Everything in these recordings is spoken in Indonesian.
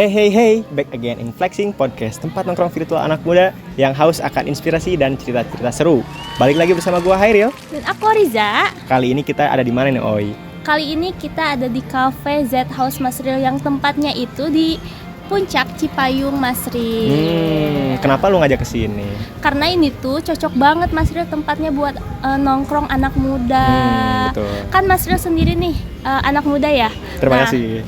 Hey, back again in Flexing Podcast, tempat nongkrong virtual anak muda yang haus akan inspirasi dan cerita-cerita seru. Balik lagi bersama gua Hairil. Dan aku Riza. Kali ini kita ada di mana nih, Oi? Kali ini kita ada di Cafe Z House Masril yang tempatnya itu di Puncak Cipayung, Masril. Kenapa lu ngajak ke sini? Karena ini tuh cocok banget Masril tempatnya buat nongkrong anak muda. Betul. Kan Masril sendiri nih anak muda ya. Terima kasih.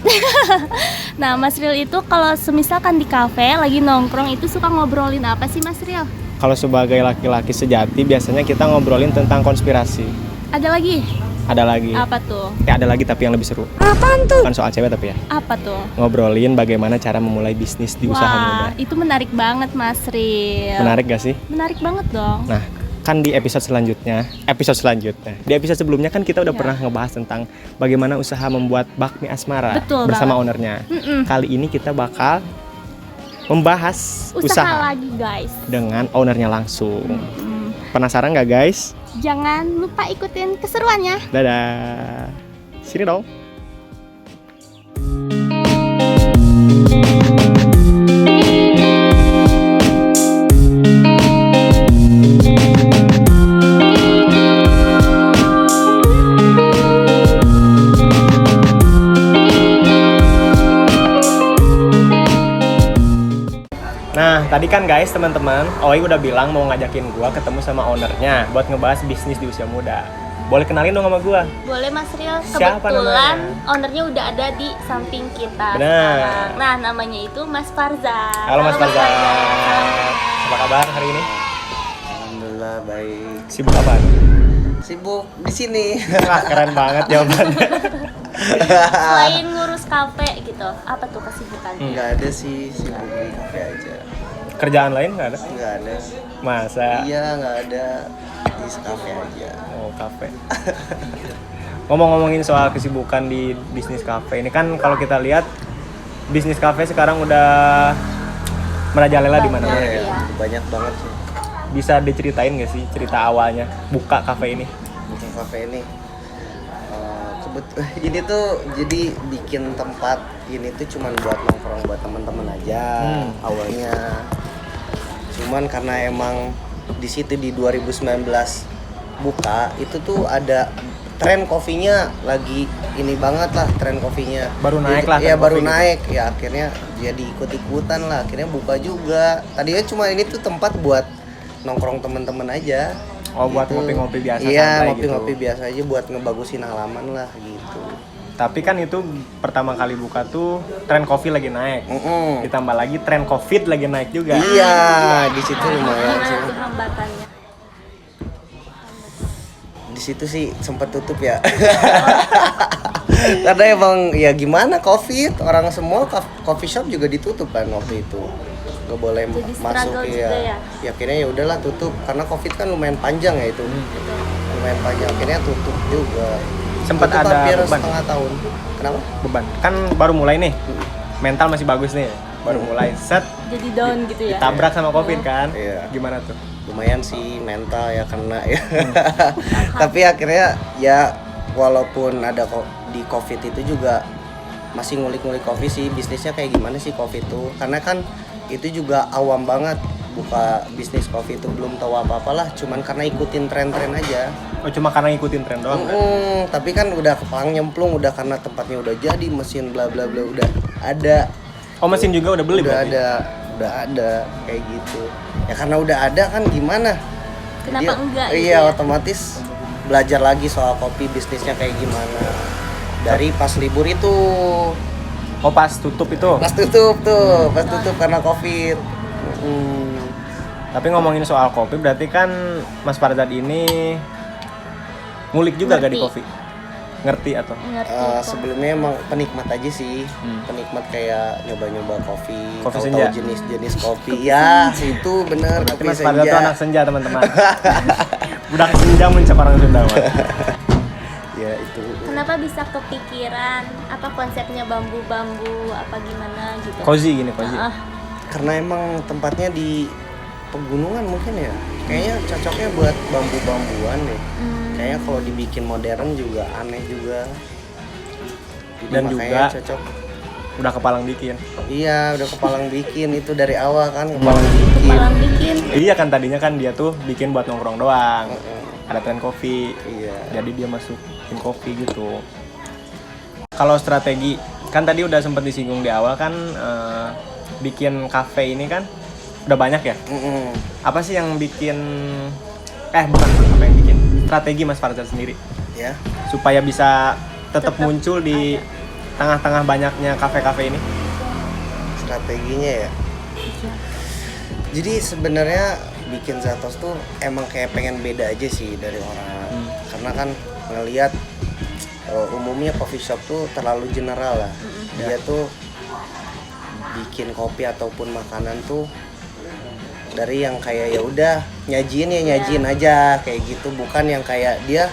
Nah, Masril itu kalau semisalkan di kafe lagi nongkrong itu suka ngobrolin apa sih Masril? Kalau sebagai laki-laki sejati biasanya kita ngobrolin tentang konspirasi. Ada lagi? Ada lagi. Apa tuh? Ada lagi tapi yang lebih seru. Apaan tuh? Bukan soal cewek tapi ya. Apa tuh? Ngobrolin bagaimana cara memulai bisnis di usaha muda. Itu menarik banget Masril. Menarik gak sih? Menarik banget dong. Nah, kan di episode selanjutnya, di episode sebelumnya kan kita udah pernah ngebahas tentang bagaimana usaha membuat bakmi asmara. Betul bersama banget. ownernya. Kali ini kita bakal membahas usaha lagi guys dengan ownernya langsung. Penasaran nggak guys? Jangan lupa ikutin keseruannya. Dadah. Sini dong. Nah, tadi kan guys teman-teman, Oi udah bilang mau ngajakin gua ketemu sama ownernya buat ngebahas bisnis di usia muda. Boleh kenalin dong sama gua? Boleh Mas Ril, Siapa kebetulan namanya? ownernya udah ada di samping kita. Benar. sekarang. Nah, namanya itu Mas Farzan. Halo Mas Farzan. Apa kabar hari ini? Alhamdulillah baik. Sibuk apa? Sibuk di sini. Wah, keren banget jawabannya. Selain ngurus kafe gitu, apa tuh kesibukannya? Enggak ada sih, sibuk di kafe aja. Kerjaan lain nggak ada? Enggak ada. Masa? Iya, enggak ada di kafe aja. Oh, kafe. Ngomong-ngomongin soal kesibukan di bisnis kafe ini kan kalau kita lihat bisnis kafe sekarang udah merajalela di mana-mana. Banyak, Ya, iya. banyak banget sih Bisa diceritain nggak sih cerita awalnya buka kafe ini? bukan kafe ini. Ini tuh jadi bikin tempat ini tuh cuman buat nongkrong buat teman-teman aja awalnya. Cuman karena emang di situ di 2019 buka itu tuh ada tren kopinya lagi ini banget lah, tren kopinya Baru naik lah, ya tren baru kopi gitu. naik ya, akhirnya jadi ikut-ikutan lah, akhirnya buka juga. Tadinya cuma ini tuh tempat buat nongkrong teman-teman aja. Oh, buat Gitu. ngopi-ngopi biasa Iya, santai ngopi-ngopi gitu. biasa aja buat ngebagusin halaman lah gitu. Tapi kan itu pertama kali buka tuh tren kopi lagi naik. Mm-mm. Ditambah lagi tren covid lagi naik juga. Iya, di situ lumayan Gimana sih. tuh hambatannya? Di situ sih sempat tutup ya. Karena emang ya gimana Covid, orang semua coffee shop juga ditutup kan waktu itu. Gak boleh Jadi masuk struggle juga ya? Ya akhirnya ya udahlah tutup karena Covid kan lumayan panjang ya itu. Lumayan panjang, akhirnya tutup juga. Sempat Tutup ada hampir beban? setengah tahun. Kenapa? Beban. Kan baru mulai nih. Mental masih bagus nih. Baru mulai set Jadi down gitu ya? ditabrak sama covid kan. Iya. Gimana tuh? Lumayan sih mental ya kena ya. Tapi akhirnya ya walaupun ada di Covid itu juga masih ngulik-ngulik kopi sih, bisnisnya kayak gimana sih kopi itu. Karena kan itu juga awam banget buka bisnis kopi itu, belum tahu apa-apalah, cuman karena ikutin tren-tren aja. Oh, cuma karena ngikutin tren doang. Tapi kan udah kepalang nyemplung, udah karena tempatnya udah jadi, mesin bla bla bla udah ada. Oh, mesin juga udah beli udah berarti? udah ada kayak gitu. Ya karena udah ada kan gimana? Kenapa enggak gitu Iya, ya? otomatis belajar lagi soal kopi, bisnisnya kayak gimana. Dari pas libur itu, Oh, pas tutup itu. pas tutup tuh, pas tutup karena Covid. Tapi ngomongin soal kopi berarti kan Mas Farzad ini ngulik juga gak di Ngerti. kopi? Ngerti atau? Ngerti kok. Sebelumnya emang penikmat aja sih, penikmat kayak nyoba-nyoba kopi, Kopi tahu-tahu senja. jenis-jenis kopi. Ya, itu bener Berarti kopi Mas Farzad tuh senja. anak senja teman-teman. Budak senja mencap orang Sunda Mas. Ya itu. Kenapa bisa kepikiran apa konsepnya bambu-bambu apa gimana gitu? Cozy gini, cozy. Ah, Karena emang tempatnya di pegunungan mungkin ya. Kayaknya cocoknya buat bambu-bambuan deh. Kayaknya kalau dibikin modern juga aneh juga. Jadi Dan makanya juga cocok. Udah kepalang bikin. Iya, udah kepalang bikin itu dari awal kan kepalang bikin. Kepalang bikin. Iya kan tadinya kan dia tuh bikin buat nongkrong doang. Mm-mm. Ada tren kopi. Iya. Jadi dia masukin kopi gitu. Kalau strategi kan tadi udah sempat disinggung di awal kan bikin kafe ini kan udah banyak ya. Mm-mm. Apa sih yang bikin bukan apa yang bikin strategi Mas Farzad sendiri Ya. supaya bisa tetap Tetap muncul di tengah-tengah banyaknya kafe-kafe ini? Strateginya ya. Iya. Jadi sebenarnya bikin Zatos tuh emang kayak pengen beda aja sih dari orang. Karena kan ngelihat umumnya coffee shop tuh terlalu general lah. Dia tuh bikin kopi ataupun makanan tuh dari yang kayak ya udah nyajiin aja kayak gitu, bukan yang kayak dia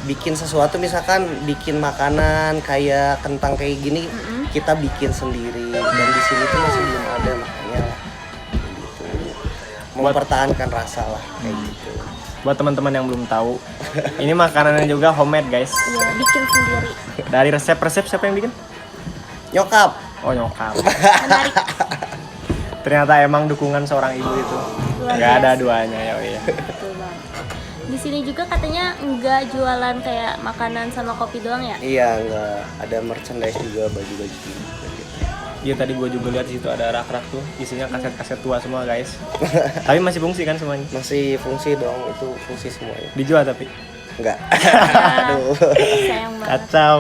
bikin sesuatu misalkan bikin makanan kayak kentang kayak gini kita bikin sendiri dan di sini tuh masih belum ada, makanya gitu mempertahankan rasa lah kayak gitu. Buat teman-teman yang belum tahu, ini makanannya juga homemade guys. Iya, bikin sendiri. Dari resep-resep siapa yang bikin? Nyokap. Oh nyokap. Menarik. Ternyata emang dukungan seorang ibu itu Luar nggak ada biasa. duanya ya. Iya. Betul banget. Di sini juga katanya nggak jualan kayak makanan sama kopi doang ya? Iya, enggak ada merchandise juga, baju-baju gitu. Iya tadi gue juga lihat di situ ada rak-rak tuh isinya kaset-kaset tua semua guys. Tapi masih fungsi kan semuanya? Masih fungsi dong, itu fungsi semuanya. Dijual tapi Enggak. Aduh. Sayang banget. kacau.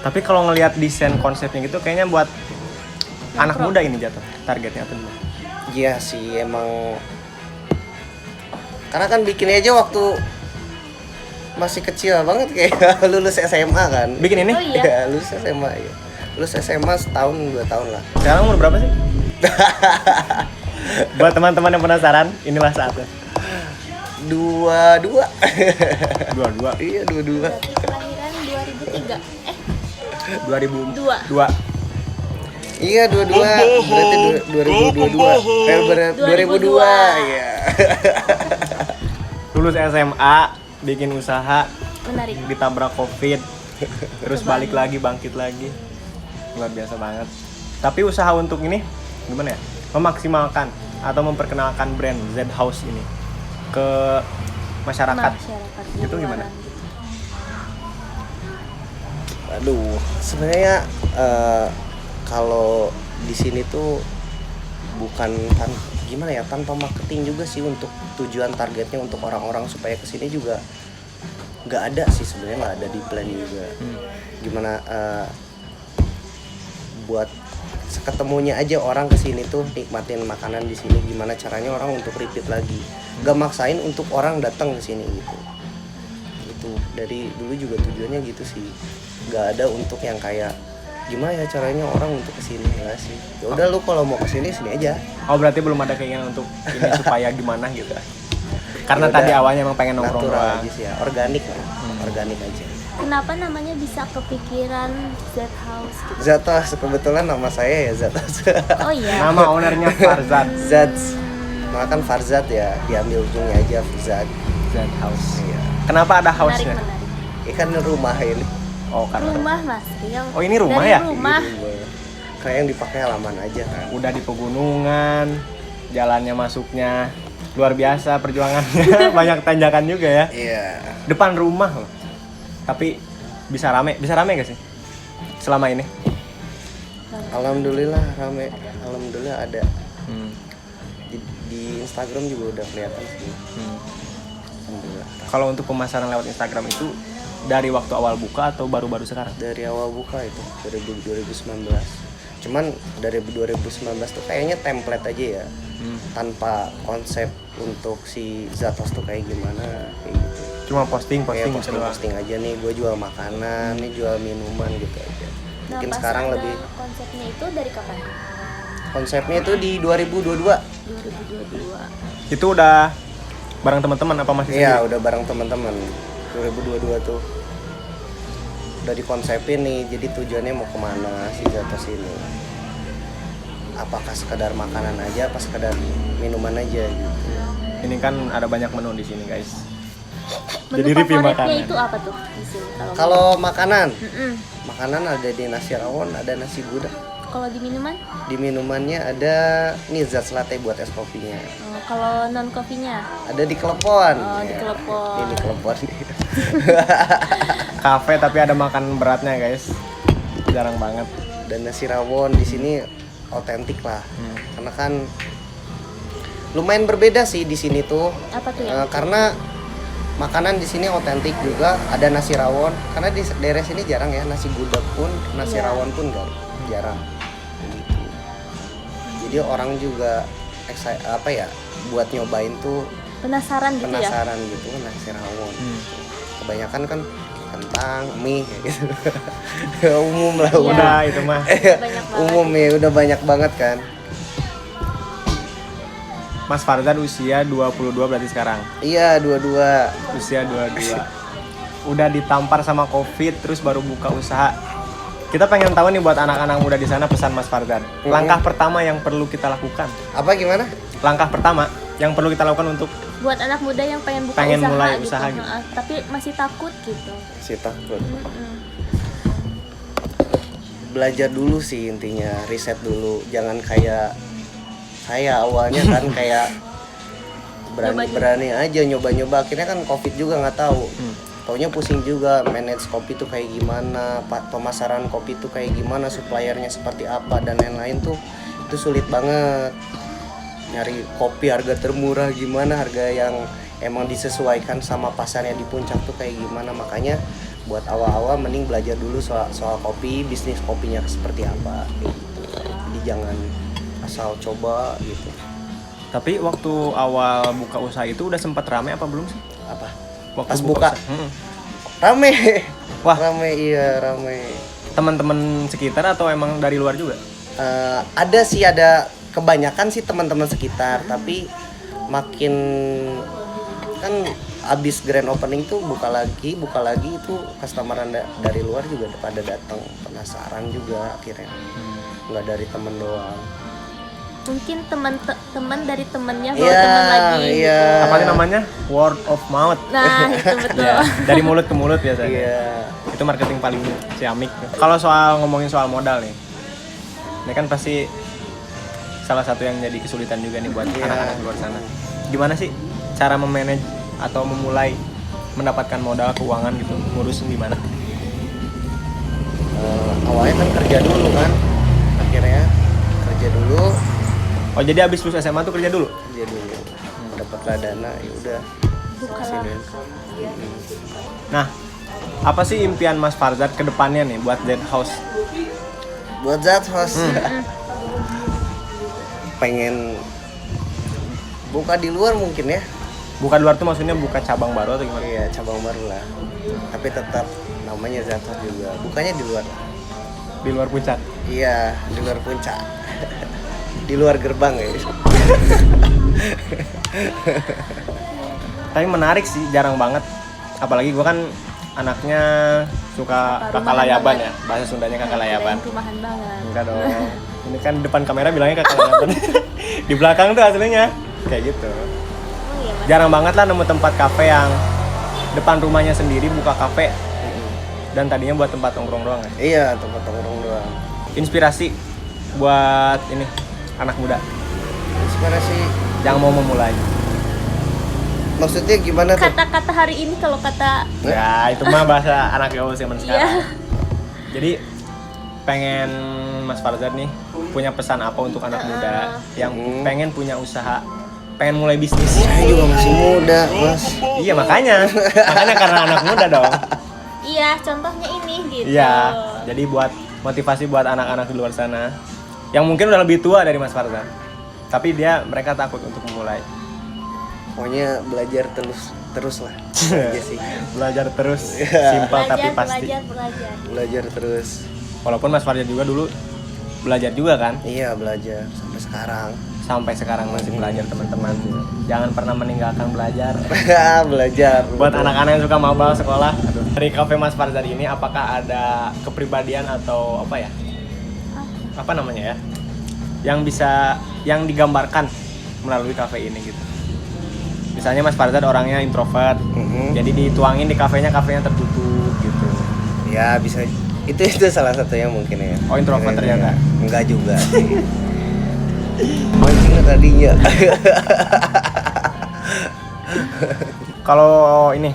Tapi kalau ngelihat desain konsepnya gitu kayaknya buat anak muda ini jatuh targetnya atau gimana? Iya sih emang. Karena kan bikinnya aja waktu masih kecil banget kayak lulus SMA kan. Bikin ini? Oh iya. Ya, lulus SMA ya. Lulus SMA setahun 2 tahun lah. Sekarang umur berapa sih? Buat teman-teman yang penasaran, inilah saatnya. 22. 22. Iya 22. Berarti kelahiran 2003. 2002. Iya 22. Berarti 2022. 2002. Iya. Lulus SMA, bikin usaha, Menarik. ditabrak Covid, terus balik lagi, bangkit lagi. Luar biasa banget. Tapi usaha untuk ini gimana ya? Memaksimalkan atau memperkenalkan brand Z House ini ke masyarakat. di Itu gimana? luaran gitu. Aduh, sebenarnya kalau di sini tuh bukan gimana ya, tanpa marketing juga sih untuk tujuan targetnya untuk orang-orang supaya kesini juga nggak ada sih sebenarnya, nggak ada di plan juga. Gimana buat ketemunya aja orang kesini tuh nikmatin makanan di sini, gimana caranya orang untuk repeat lagi, gak maksain untuk orang datang ke sini gitu. Itu dari dulu juga tujuannya gitu sih, nggak ada untuk yang kayak gimana ya caranya orang untuk kesini, nggak sih. Ya udah lu kalau mau kesini sini aja. Oh berarti belum ada keinginan untuk ini supaya gimana gitu. Karena Ya tadi udah, awalnya emang pengen nongkrong natural doang. aja sih ya, organik lah, organik aja. Kenapa namanya bisa kepikiran Z House gitu? Zatos, kebetulan nama saya ya Zatos. Oh iya. Nama ownernya Farzad. Zats, nah kan Farzad ya, diambil ujungnya aja Farzad. Z House. Iya. Kenapa ada Menarik, house-nya? menarik. Ini kan rumah ini. Oh karena Rumah Mas Rio. Oh, ini rumah Dari ya? Rumah. Kayak yang dipakai halaman aja kan. udah di pegunungan, jalannya masuknya luar biasa perjuangannya. Banyak tanjakan juga ya. Iya. Depan rumah loh. Tapi bisa rame gak sih selama ini? Alhamdulillah rame. Alhamdulillah ada. Hmm. Di Instagram juga udah kelihatan sih. Alhamdulillah. Kalau untuk pemasaran lewat Instagram itu dari waktu awal buka atau baru-baru sekarang? Dari awal buka itu 2019. Cuman dari 2019 tuh kayaknya template aja ya. Tanpa konsep untuk si Zatos tuh kayak gimana kayak gitu. Cuma posting Kayak gitu doang. posting aja nih, gue jual makanan, nih jual minuman gitu aja. Nah, Mungkin pas sekarang ada lebih konsepnya itu dari kapan? konsepnya itu di 2022. 2022. Itu udah bareng teman-teman apa masih Iya, sendiri? udah bareng teman-teman. 2022 tuh udah dikonsepin nih, jadi tujuannya mau kemana si Zatos ini. Apakah sekedar makanan aja, apa sekedar minuman aja gitu. Ini kan ada banyak menu di sini guys. Menu Jadi review favoritnya makanan. itu apa tuh di sini? Kalau makanan, Mm-mm. Makanan ada di nasi rawon, ada nasi gudeg. Kalau di minuman? Di minumannya ada nih zat latte buat es kopinya. Oh, kalau non kopinya? Ada di Klepon. Oh, di Klepon. Ini Klepon. Kafe tapi ada makan beratnya guys. Jarang banget. Dan nasi rawon di sini otentik lah. Karena kan lumayan berbeda sih di sini tuh. Apa tuh ya? Karena makanan di sini otentik juga, ada nasi rawon. Karena di daerah sini jarang ya nasi gudeg pun, nasi Iya. rawon pun jarang. Gitu. Jadi orang juga buat nyobain tuh Penasaran gitu ya? penasaran gitu nasi rawon. Kebanyakan kan kentang, mie kayak gitu. Umum lah Iya. Udah itu mah. Banyak banget. Umum ya, udah banyak banget kan. Mas Farzad usia 22 berarti sekarang. Iya, dua-dua. Usia 22. Udah ditampar sama Covid terus baru buka usaha. Kita pengen tahu nih buat anak-anak muda di sana pesan Mas Farzad. Langkah pertama yang perlu kita lakukan. Apa gimana? Langkah pertama yang perlu kita lakukan untuk Buat anak muda yang pengen buka Pengen usaha mulai gitu, usaha gitu. Tapi masih takut gitu. Si takut. Mm-mm. Belajar dulu sih intinya, riset dulu. Jangan kayak saya awalnya kan kayak berani aja nyoba-nyoba. Akhirnya kan Covid juga nggak tahu. Taunya pusing juga, manage kopi tuh kayak gimana, pemasaran kopi tuh kayak gimana, suppliernya seperti apa dan lain-lain tuh itu sulit banget. Nyari kopi harga termurah gimana, harga yang emang disesuaikan sama pasarnya di puncak tuh kayak gimana. Makanya buat awal-awal mending belajar dulu soal kopi, bisnis kopinya seperti apa gitu. Jadi jangan asal coba gitu. Tapi waktu awal buka usaha itu udah sempat rame apa belum sih? Apa? Waktu Pas buka. usaha. Rame. Wah. Rame, iya rame. Teman-teman sekitar atau emang dari luar juga? Ada kebanyakan sih teman-teman sekitar, tapi makin kan abis grand opening tuh buka lagi itu customer dari luar juga pada datang, penasaran juga akhirnya. Nggak dari temen doang. Mungkin teman dari temennya bawa Iya, teman lagi. iya. Apa sih namanya? Word of mouth. Nah, itu betul. Ya, dari mulut ke mulut biasanya. Iya. Itu marketing paling ciamik. Kalau ngomongin soal modal nih, ini kan pasti salah satu yang jadi kesulitan juga nih buat anak-anak di luar sana. Gimana sih cara memanage atau memulai mendapatkan modal keuangan gitu? Ngurusin gimana? Awalnya kan kerja dulu kan, akhirnya kerja dulu, Oh jadi abis lulus SMA tuh kerja dulu? dapatlah dana, ya udah. Bukalah. Nah, apa sih impian Mas Farzad ke depannya nih buat Dead House? Buat Zat House pengen buka di luar mungkin ya. Buka di luar tuh maksudnya buka cabang baru atau gimana? Iya, cabang baru lah. Tapi tetap namanya Zat House juga. Bukanya di luar. Di luar puncak? Iya, di luar puncak. Di luar gerbang ya. Tapi menarik sih, jarang banget. Apalagi gue kan anaknya suka Rumahan kakak layaban banget. ya. Bahasa Sundanya kakak layaban. Rumahan banget. Enggak dong. Ini kan depan kamera bilangnya kakak layaban. Di belakang tuh aslinya kayak gitu. Oh iya, Mas. Jarang banget lah nemu tempat kafe yang depan rumahnya sendiri buka kafe dan tadinya buat tempat nongkrong doang ya. Iya, tempat nongkrong doang. Inspirasi buat ini anak muda Inspirasi yang mau memulai. maksudnya gimana tuh? Kata-kata hari ini kalau kata Ya itu mah bahasa anak gaul zaman iya. sekarang. Jadi pengen Mas Farzad nih punya pesan apa untuk anak muda yang pengen punya usaha, pengen mulai bisnis? Saya juga masih muda, Mas. Iya makanya karena anak muda dong. Iya, contohnya ini gitu. Iya. Jadi buat motivasi buat anak-anak di luar sana yang mungkin udah lebih tua dari Mas Farzad, tapi mereka takut untuk memulai. Pokoknya belajar terus lah. Aja sih. Belajar terus, Iya. simpel tapi pasti. Belajar. Belajar terus. Walaupun Mas Farzad juga dulu belajar juga kan, Iya, belajar sampai sekarang. sampai sekarang masih belajar teman-teman. Jangan pernah meninggalkan belajar. Belajar. Buat anak-anak yang suka mabal sekolah, dari kafe Mas Farzad ini apakah ada kepribadian atau apa ya? Apa namanya ya? Yang digambarkan melalui kafe ini gitu. Misalnya Mas Farzad orangnya introvert, jadi dituangin di kafenya tertutup gitu. Ya bisa Itu salah satunya mungkin ya. Oh, introvert ternyata. Enggak juga sih. Mancing tadinya. Kalau ini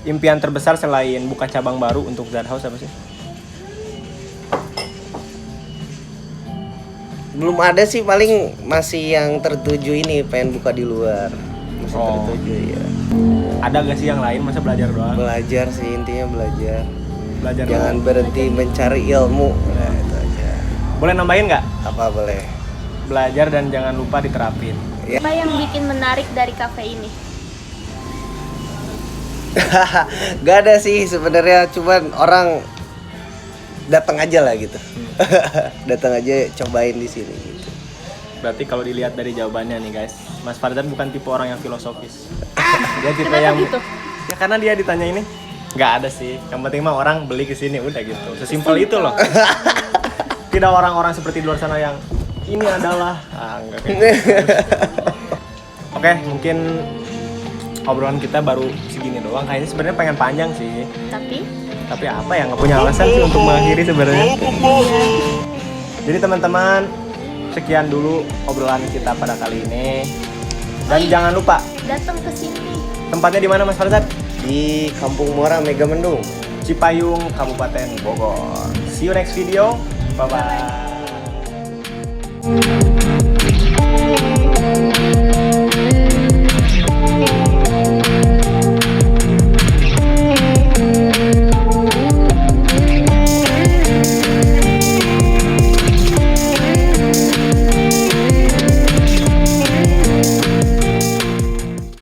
impian terbesar selain buka cabang baru untuk Zed House apa sih? Belum ada sih, paling masih yang tertuju ini pengen buka di luar. Masih Oh. tertuju ya. Ada gak sih yang lain, masa belajar doang? Belajar sih, intinya belajar. Belajar Jangan doang. berhenti mencari ilmu. Nah, itu aja. Boleh nambahin nggak? Apa boleh? Belajar dan jangan lupa diterapin. Ya. Apa yang bikin menarik dari kafe ini? Gak ada sih sebenarnya, cuman orang datang aja lah gitu. Datang aja, cobain di sini gitu. Berarti kalau dilihat dari jawabannya nih guys, Mas Farzan bukan tipe orang yang filosofis. Dia tipe Kenapa yang gitu? Ya karena dia ditanya ini nggak ada sih. Yang penting mah orang beli ke sini udah gitu. Sesimpel itu loh. Tidak orang-orang seperti di luar sana yang ini adalah enggak kayak gitu. Oke, mungkin obrolan kita baru segini doang. Kayaknya sebenarnya pengen panjang sih. Tapi apa ya, nggak punya alasan sih untuk mengakhiri sebenarnya. Jadi teman-teman, sekian dulu obrolan kita pada kali ini. Dan jangan lupa, Datang ke sini. tempatnya di mana Mas Farzan? Di Kampung Muara Mega Mendung. Cipayung, Kabupaten Bogor. See you next video. Bye bye.